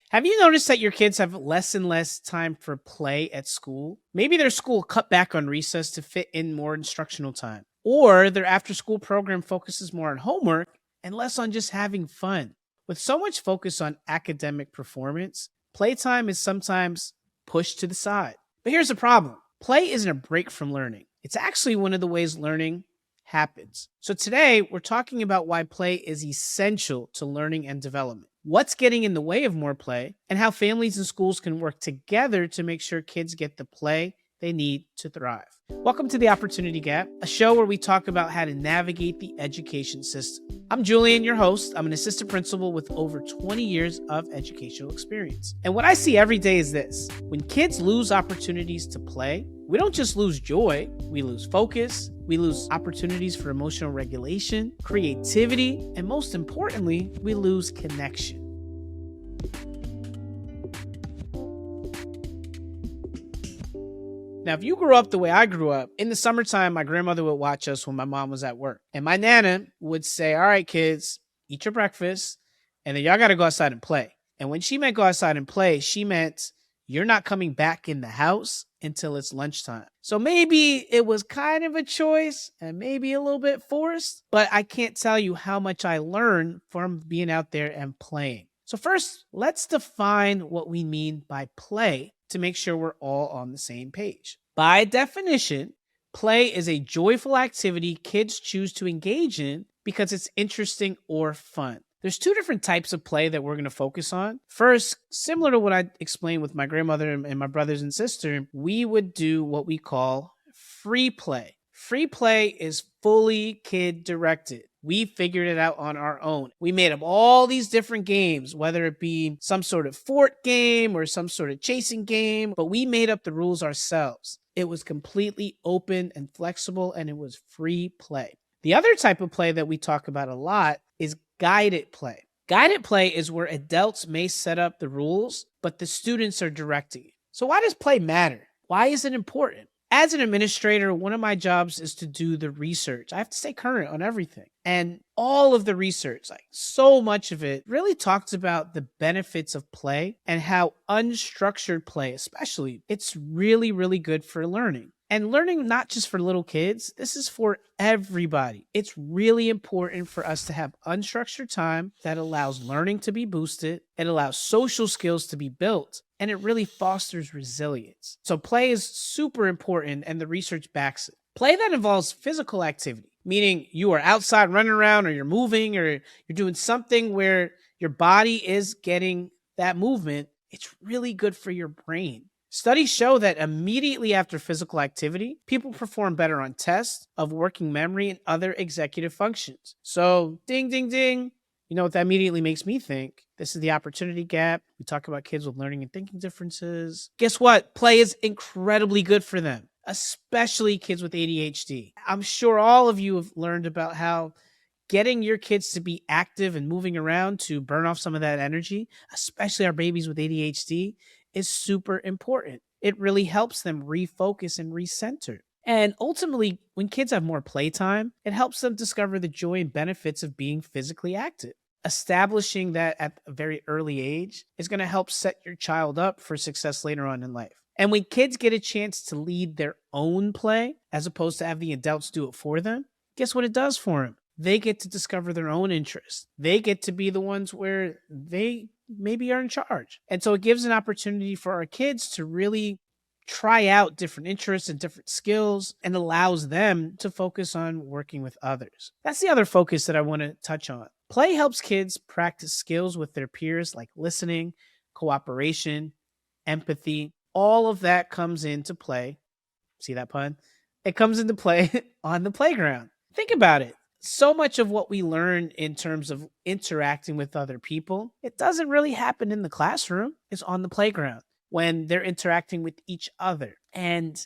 Have you noticed that your kids have less and less time for play at school? Maybe their school cut back on recess to fit in more instructional time, or their after school program focuses more on homework and less on just having fun. With so much focus on academic performance, playtime is sometimes pushed to the side. But here's the problem: play isn't a break from learning, it's actually one of the ways learning happens. So today, we're talking about why play is essential to learning and development, what's getting in the way of more play, and how families and schools can work together to make sure kids get the play they need to thrive. Welcome to the Opportunity Gap, a show where we talk about how to navigate the education system. I'm Julian, your host. I'm an assistant principal with over 20 years of educational experience. And what I see every day is this: when kids lose opportunities to play, we don't just lose joy, we lose focus, we lose opportunities for emotional regulation, creativity, and most importantly, we lose connection. Now, if you grew up the way I grew up, in the summertime, my grandmother would watch us when my mom was at work. And my nana would say, "All right, kids, eat your breakfast, and then y'all got to go outside and play." And when she meant go outside and play, she meant you're not coming back in the house until it's lunchtime. So maybe it was kind of a choice and maybe a little bit forced, but I can't tell you how much I learned from being out there and playing. So first, let's define what we mean by play to make sure we're all on the same page. By definition, play is a joyful activity kids choose to engage in because it's interesting or fun. There's two different types of play that we're going to focus on. First, similar to what I explained with my grandmother and my brothers and sister, we would do what we call free play. Free play is fully kid directed. We figured it out on our own. We made up all these different games, whether it be some sort of fort game or some sort of chasing game, but we made up the rules ourselves. It was completely open and flexible, and it was free play. The other type of play that we talk about a lot is guided play. Guided play is where adults may set up the rules, but the students are directing it. So why does play matter? Why is it important? As an administrator, one of my jobs is to do the research. I have to stay current on everything. And all of the research, like so much of it, really talks about the benefits of play and how unstructured play, especially, it's really, really good for learning. And learning not just for little kids, this is for everybody. It's really important for us to have unstructured time that allows learning to be boosted, it allows social skills to be built, and it really fosters resilience. So play is super important, and the research backs it. Play that involves physical activity, meaning you are outside running around, or you're moving, or you're doing something where your body is getting that movement. It's really good for your brain. Studies show that immediately after physical activity, people perform better on tests of working memory and other executive functions. So, ding, ding, ding. You know what that immediately makes me think? This is the Opportunity Gap. We talk about kids with learning and thinking differences. Guess what? Play is incredibly good for them, especially kids with ADHD. I'm sure all of you have learned about how getting your kids to be active and moving around to burn off some of that energy, especially our babies with ADHD, is super important. It really helps them refocus and recenter. And ultimately, when kids have more playtime, it helps them discover the joy and benefits of being physically active. Establishing that at a very early age is going to help set your child up for success later on in life. And when kids get a chance to lead their own play, as opposed to have the adults do it for them, guess what it does for them? They get to discover their own interests. They get to be the ones where they maybe are in charge. And so it gives an opportunity for our kids to really try out different interests and different skills, and allows them to focus on working with others. That's the other focus that I want to touch on. Play helps kids practice skills with their peers like listening, cooperation, empathy. All of that comes into play. See that pun? It comes into play on the playground. Think about it. So much of what we learn in terms of interacting with other people, it doesn't really happen in the classroom. It's on the playground when they're interacting with each other. And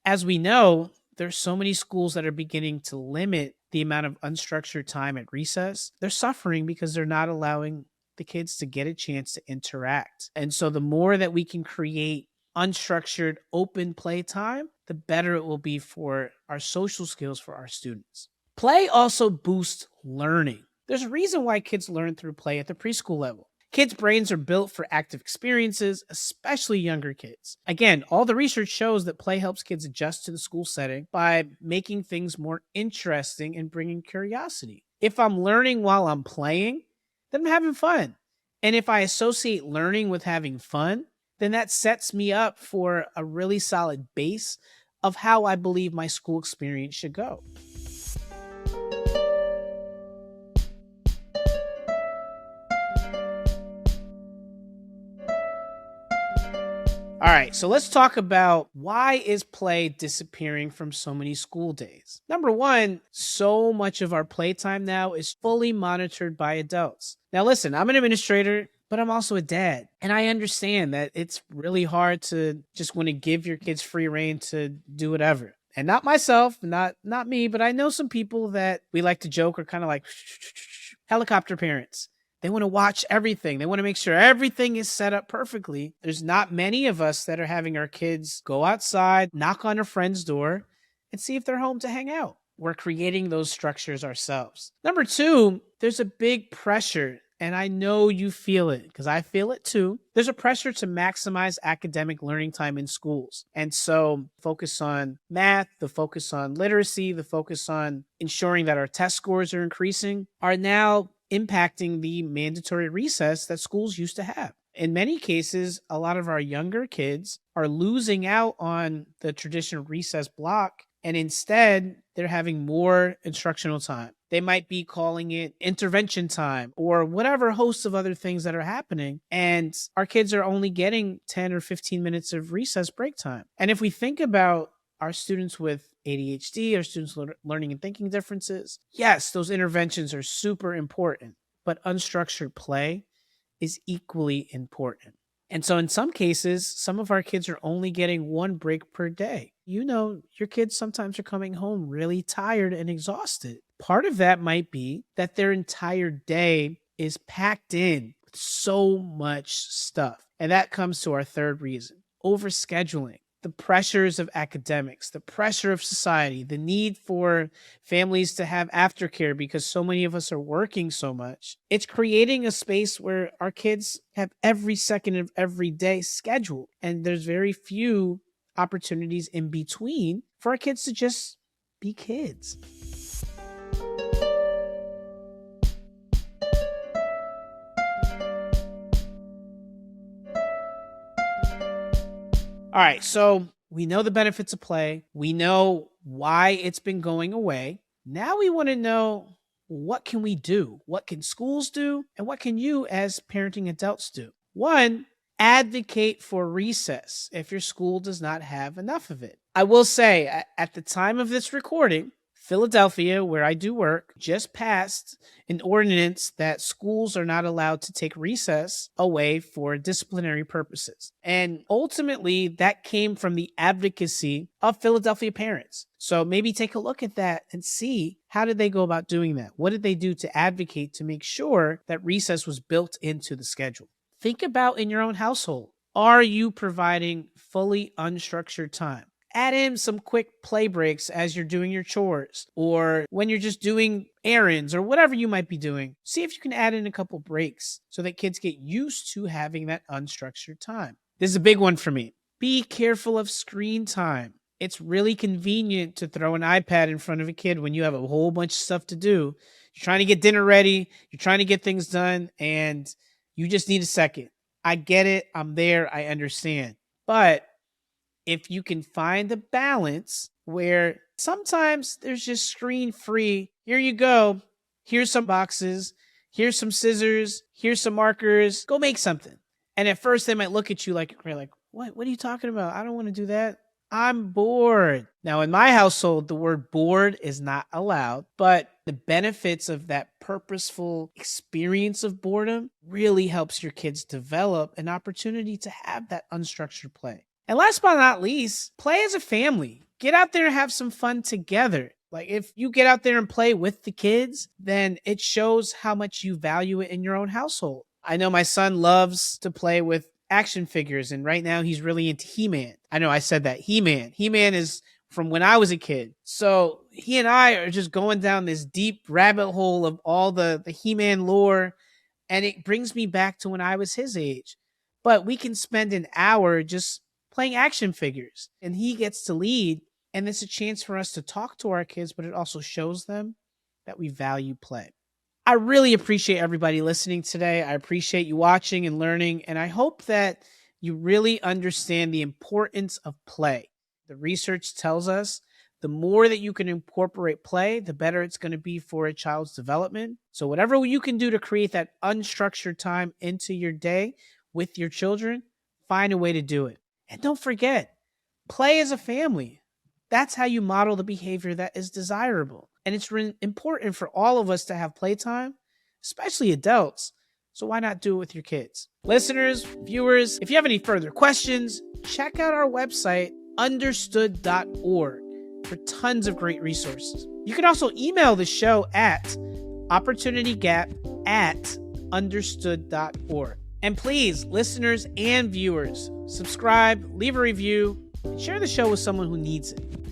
as we know, there's so many schools that are beginning to limit the amount of unstructured time at recess. They're suffering because they're not allowing the kids to get a chance to interact. And so the more that we can create unstructured open play time, the better it will be for our social skills for our students. Play also boosts learning. There's a reason why kids learn through play at the preschool level. Kids' brains are built for active experiences, especially younger kids. Again, all the research shows that play helps kids adjust to the school setting by making things more interesting and bringing curiosity. If I'm learning while I'm playing, then I'm having fun. And if I associate learning with having fun, then that sets me up for a really solid base of how I believe my school experience should go. All right, so let's talk about why is play disappearing from so many school days. Number one, so much of our playtime now is fully monitored by adults. Now, listen, I'm an administrator, but I'm also a dad, and I understand that it's really hard to just want to give your kids free reign to do whatever. And not myself, not me, but I know some people that we like to joke are kind of like helicopter parents. They want to watch everything. They want to make sure everything is set up perfectly. There's not many of us that are having our kids go outside, knock on a friend's door, and see if they're home to hang out. We're creating those structures ourselves. Number two, there's a big pressure, and I know you feel it because I feel it too. There's a pressure to maximize academic learning time in schools. And so focus on math, the focus on literacy, the focus on ensuring that our test scores are increasing are now impacting the mandatory recess that schools used to have. In many cases, a lot of our younger kids are losing out on the traditional recess block, and instead they're having more instructional time. They might be calling it intervention time or whatever host of other things that are happening. And our kids are only getting 10 or 15 minutes of recess break time. And if we think about our students with ADHD, our students learning and thinking differences, yes, those interventions are super important, but unstructured play is equally important. And so in some cases, some of our kids are only getting one break per day. You know, your kids sometimes are coming home really tired and exhausted. Part of that might be that their entire day is packed in with so much stuff. And that comes to our third reason, overscheduling. The pressures of academics, the pressure of society, the need for families to have aftercare because so many of us are working so much. It's creating a space where our kids have every second of every day scheduled, and there's very few opportunities in between for our kids to just be kids. All right, so we know the benefits of play. We know why it's been going away. Now we want to know, what can we do? What can schools do? And what can you as parenting adults do? One, advocate for recess if your school does not have enough of it. I will say, at the time of this recording, Philadelphia, where I do work, just passed an ordinance that schools are not allowed to take recess away for disciplinary purposes. And ultimately, that came from the advocacy of Philadelphia parents. So maybe take a look at that and see, how did they go about doing that? What did they do to advocate to make sure that recess was built into the schedule? Think about in your own household. Are you providing fully unstructured time? Add in some quick play breaks as you're doing your chores or when you're just doing errands or whatever you might be doing. See if you can add in a couple breaks so that kids get used to having that unstructured time. This is a big one for me. Be careful of screen time. It's really convenient to throw an iPad in front of a kid when you have a whole bunch of stuff to do. You're trying to get dinner ready, you're trying to get things done, and you just need a second. I get it. I'm there. I understand. But if you can find a balance where sometimes there's just screen free, here you go. Here's some boxes. Here's some scissors. Here's some markers. Go make something. And at first they might look at you like, what are you talking about? I don't want to do that. I'm bored. Now, in my household, the word bored is not allowed, but the benefits of that purposeful experience of boredom really helps your kids develop an opportunity to have that unstructured play. And last but not least, play as a family. Get out there and have some fun together. Like if you get out there and play with the kids, then it shows how much you value it in your own household. I know my son loves to play with action figures, and right now he's really into He-Man. I know I said that. He-Man. He-Man is from when I was a kid. So he and I are just going down this deep rabbit hole of all the He-Man lore. And it brings me back to when I was his age. But we can spend an hour just playing action figures, and he gets to lead. And it's a chance for us to talk to our kids, but it also shows them that we value play. I really appreciate everybody listening today. I appreciate you watching and learning, and I hope that you really understand the importance of play. The research tells us the more that you can incorporate play, the better it's going to be for a child's development. So whatever you can do to create that unstructured time into your day with your children, find a way to do it. And don't forget, play as a family. That's how you model the behavior that is desirable. And it's important for all of us to have playtime, especially adults. So why not do it with your kids? Listeners, viewers, if you have any further questions, check out our website, understood.org, for tons of great resources. You can also email the show at opportunitygap@understood.org. And please, listeners and viewers, subscribe, leave a review, and share the show with someone who needs it.